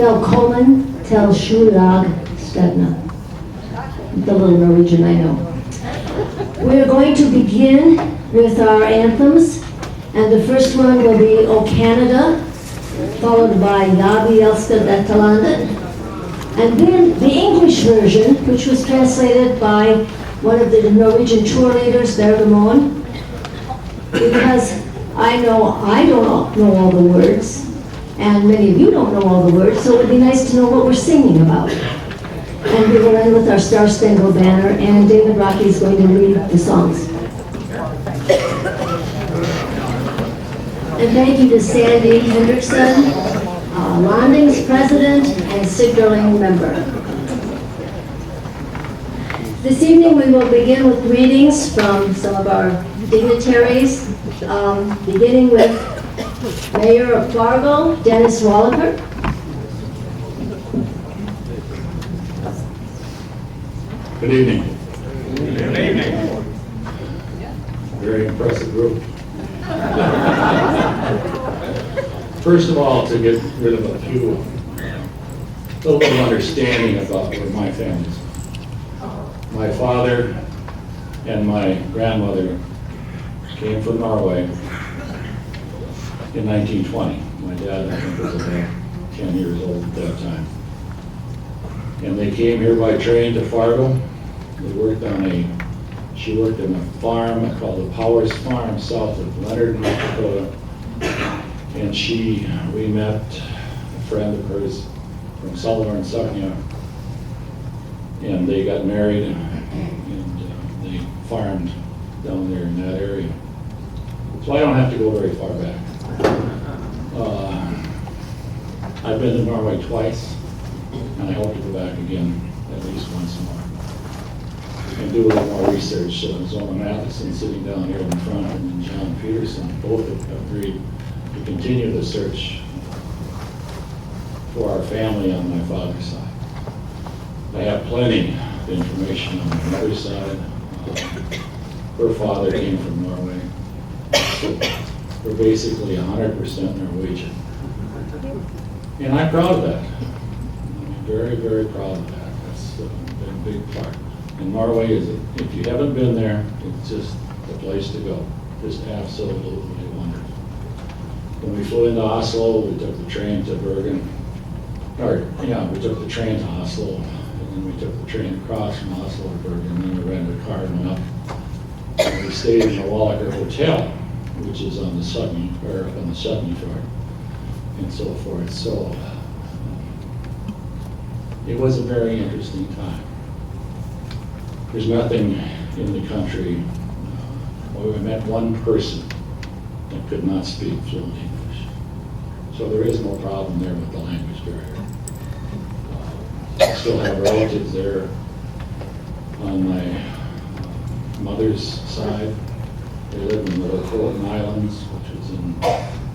Velkommen til Sju-Lag Stevne. The little Norwegian I know. We are going to begin with our anthems, and the first one will be O Canada, followed by Ja, vi elsker dette landet. And then the English version, which was translated by one of the Norwegian tour leaders, Bergamon, because I don't know all the words, and many of you don't know all the words, so it would be nice to know what we're singing about. And we will end with our Star Spangled Banner, and David Rocky is going to read the songs. And thank you to Sandy Hendrickson, Landing's president and Sigdalslag member. This evening we will begin with greetings from some of our dignitaries, beginning with Mayor of Fargo, Dennis Wallaker. Good evening. Good evening. Very impressive group. First of all, to get rid of a little understanding about where my family's from. My father and my grandmother came from Norway in 1920. My dad, I think, was about 10 years old at that time. And they came here by train to Fargo. She worked in a farm called the Powers Farm south of Leonard, North Dakota. And we met a friend of hers from Sullivan, Sigdalslag, and they got married and they farmed down there in that area. So I don't have to go very far back. I've been to Norway twice, and I hope to go back again at least once more and do a little more research. Zona Matheson sitting down here in front, and then John Peterson, both have agreed to continue the search for our family on my father's side. I have plenty of information on my mother's side. Her father came from Norway. So we're basically 100% Norwegian. And I'm proud of that. I'm very, very proud of that. That's been a big part. And Norway if you haven't been there, it's just the place to go. Just absolutely wonderful. When we flew into Oslo, we took the train to Bergen. We took the train to Oslo, and then we took the train across from Oslo to Bergen, and then we rented a car and went up. And we stayed in the Wallaker Hotel, which is on the Sudney Fjord, and so forth. So it was a very interesting time. There's nothing in the country. We met one person that could not speak fluent English. So there is no problem there with the language barrier. I still have relatives there on my mother's side. They live in the Dakota Islands, which is in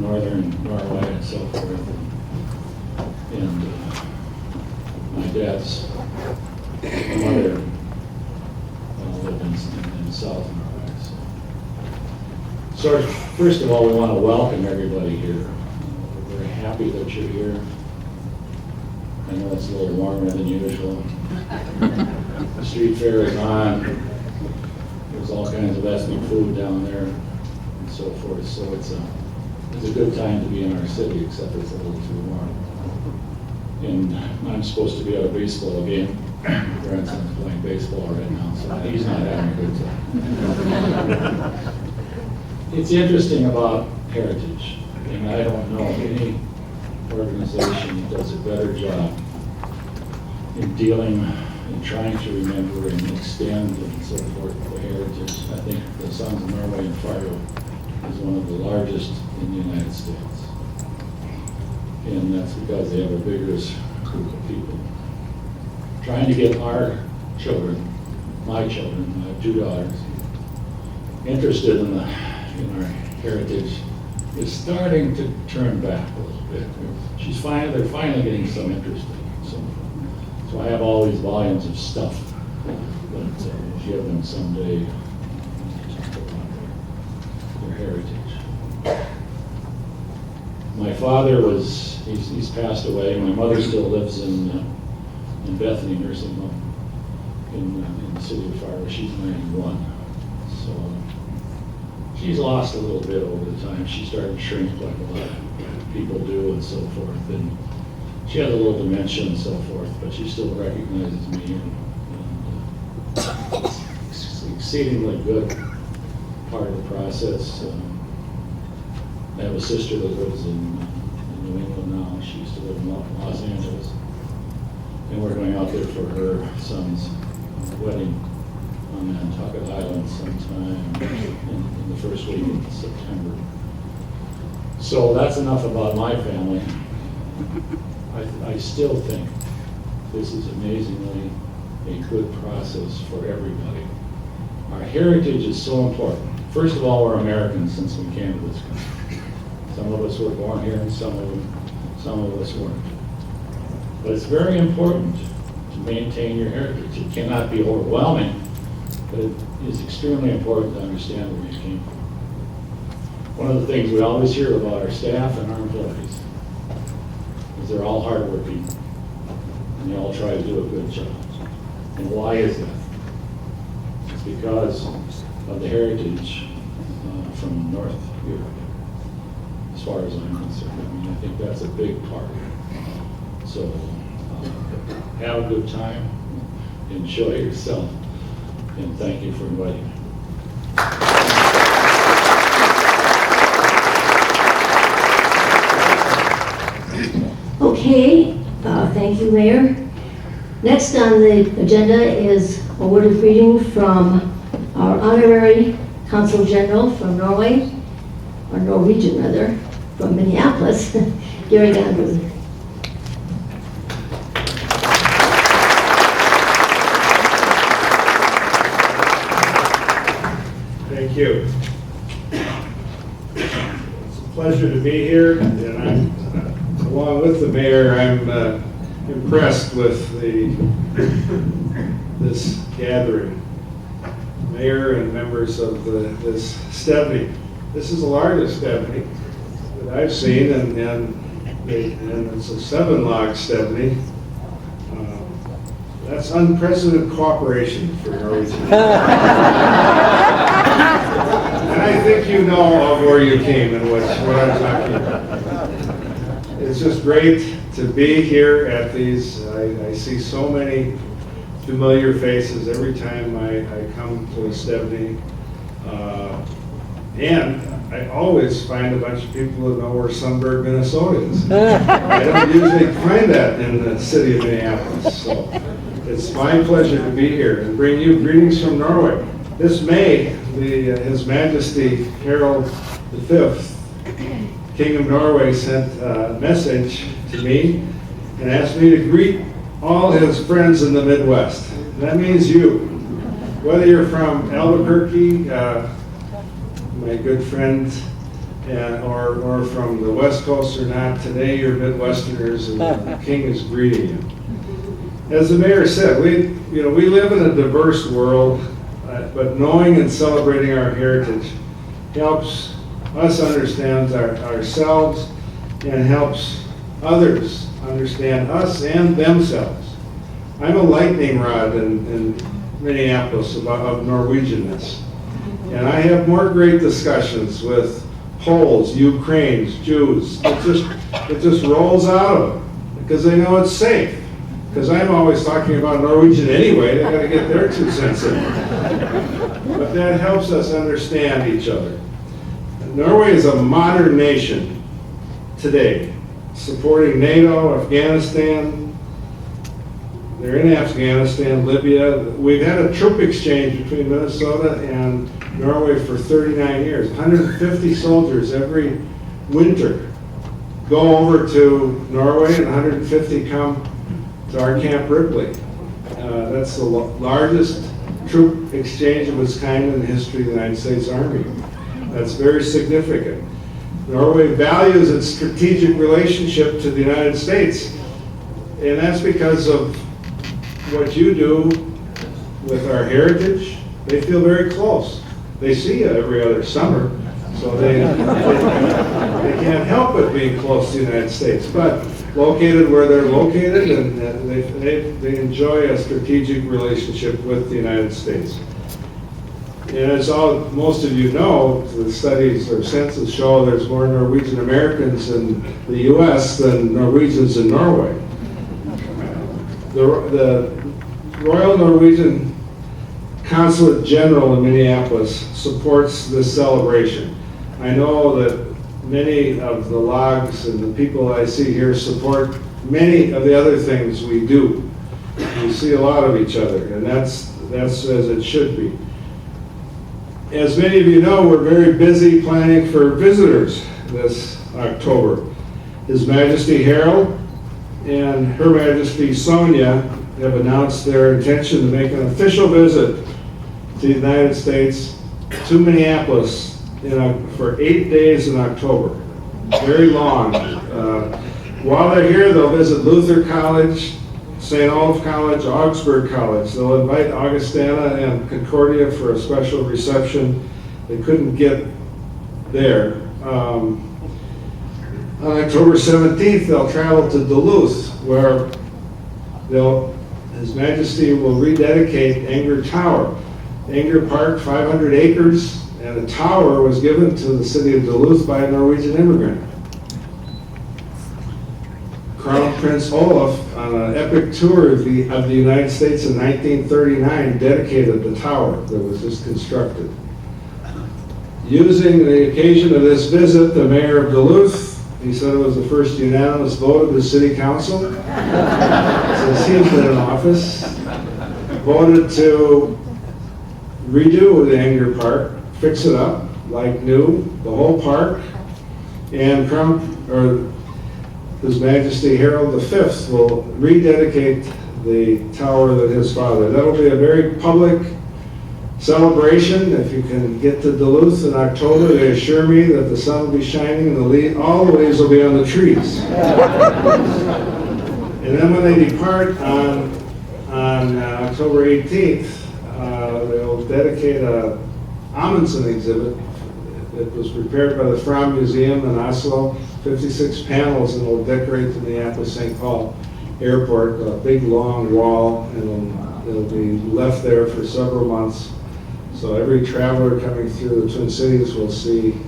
northern Norway and so forth. And my dad's mother lived in South Norway. So first of all, we want to welcome everybody here. We're very happy that you're here. I know it's a little warmer than usual. The street fair is on. There's all kinds of ethnic food down there and so forth. So it's a good time to be in our city, except it's a little too warm. And I'm supposed to be at a baseball game. My grandson's playing baseball right now, so he's not having a good time. It's interesting about heritage, and I don't know any organization that does a better job in dealing and trying to remember and extend and so forth the heritage. I think the Sons of Norway in Fargo is one of the largest in the United States. And that's because they have a vigorous group of people trying to get our children, my children, I have 2 daughters, interested in our heritage. Is starting to turn back a little bit. They're finally getting some interest in it. So I have all these volumes of stuff that give them someday their heritage. My father he's passed away. My mother still lives in Bethany Nursing Home in the city of Fargo. She's 91. So she's lost a little bit over the time. She started to shrink like a lot of people do and so forth. And she has a little dementia and so forth, but she still recognizes me and it's exceedingly good part of the process. I have a sister that lives in New England now. She used to live in Los Angeles. And we're going out there for her son's wedding on Nantucket Island sometime in the first week of September. So that's enough about my family. I still think this is amazingly a good process for everybody. Our heritage is so important. First of all, we're Americans since we came to this country. Some of us were born here and some of us weren't. But it's very important to maintain your heritage. It cannot be overwhelming, but it is extremely important to understand where you came from. One of the things we always hear about our staff and our employees is they're all hardworking and they all try to do a good job. And why is that? It's because of the heritage from North Europe, as far as I'm concerned. I mean, I think that's a big part. So have a good time, enjoy yourself, and thank you for inviting me. Okay, thank you, Mayor. Next on the agenda is a word of greeting from our honorary Consul General from Norway, or Norwegian rather, from Minneapolis, Gary Gandrud. Thank you. It's a pleasure to be here, and I'm, along with the mayor, I'm impressed with this gathering. Mayor and members of this Stevne. This is the largest Stevne that I've seen, and it's a Sju-Lag Stevne. That's unprecedented cooperation for Norwegian. And I think you know of where you came and what I'm talking about. It's just great to be here at these. I see so many familiar faces every time I come to a Stevne. And I always find a bunch of people that know where Sunburg, Minnesota is. I don't usually find that in the city of Minneapolis. So it's my pleasure to be here and bring you greetings from Norway. This May, His Majesty Harald V, King of Norway, sent a message to me and asked me to greet all his friends in the Midwest. And that means you. Whether you're from Albuquerque, my good friend, or from the West Coast or not, today you're Midwesterners and the King is greeting you. As the mayor said, we live in a diverse world, but knowing and celebrating our heritage helps us understand ourselves and helps others understand us and themselves. I'm a lightning rod in Minneapolis of Norwegianness, and I have more great discussions with Poles, Ukrainians, Jews. It just rolls out of them because they know it's safe. Because I'm always talking about Norwegian anyway, they got to get their 2 cents in. But that helps us understand each other. Norway is a modern nation today, supporting NATO, Afghanistan. They're in Afghanistan, Libya. We've had a troop exchange between Minnesota and Norway for 39 years. 150 soldiers every winter go over to Norway, and 150 come to our Camp Ripley. That's the largest troop exchange of its kind in the history of the United States Army. That's very significant. Norway values its strategic relationship to the United States, and that's because of what you do with our heritage. They feel very close. They see you every other summer, so So they can't help but being close to the United States, but located where they're located, and they enjoy a strategic relationship with the United States. And as most of you know, the studies or census show there's more Norwegian Americans in the U.S. than Norwegians in Norway. The Royal Norwegian Consulate General in Minneapolis supports this celebration. I know that many of the logs and the people I see here support many of the other things we do. We see a lot of each other, and that's as it should be. As many of you know, we're very busy planning for visitors this October. His Majesty Harold and Her Majesty Sonia have announced their intention to make an official visit to the United States, to Minneapolis, for 8 days in October. Very long. While they're here, they'll visit Luther College, St. Olaf College, Augsburg College. They'll invite Augustana and Concordia for a special reception. They couldn't get there. On October 17th, they'll travel to Duluth, where His Majesty will rededicate Anger Tower. Anger Park, 500 acres, and the tower was given to the city of Duluth by a Norwegian immigrant. Crown Prince Olaf, on an epic tour of the United States in 1939, dedicated the tower that was just constructed. Using the occasion of this visit, the mayor of Duluth, he said it was the first unanimous vote of the city council, since he's been in office, voted to redo the Anger Park, fix it up like new, the whole park, and His Majesty Harold V will rededicate the tower that his father. That'll be a very public celebration. If you can get to Duluth in October, they assure me that the sun will be shining and all the leaves will be on the trees. And then when they depart on October 18th, they'll dedicate a Amundsen exhibit that was prepared by the Fram Museum in Oslo, 56 panels, and will decorate the Minneapolis-St. Paul Airport, a big long wall, and it'll be left there for several months. So every traveler coming through the Twin Cities will see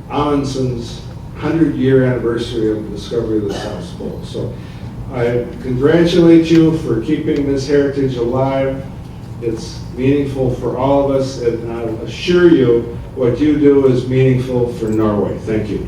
Amundsen's 100-year anniversary of the discovery of the South Pole. So I congratulate you for keeping this heritage alive. It's meaningful for all of us, and I assure you what you do is meaningful for Norway. Thank you.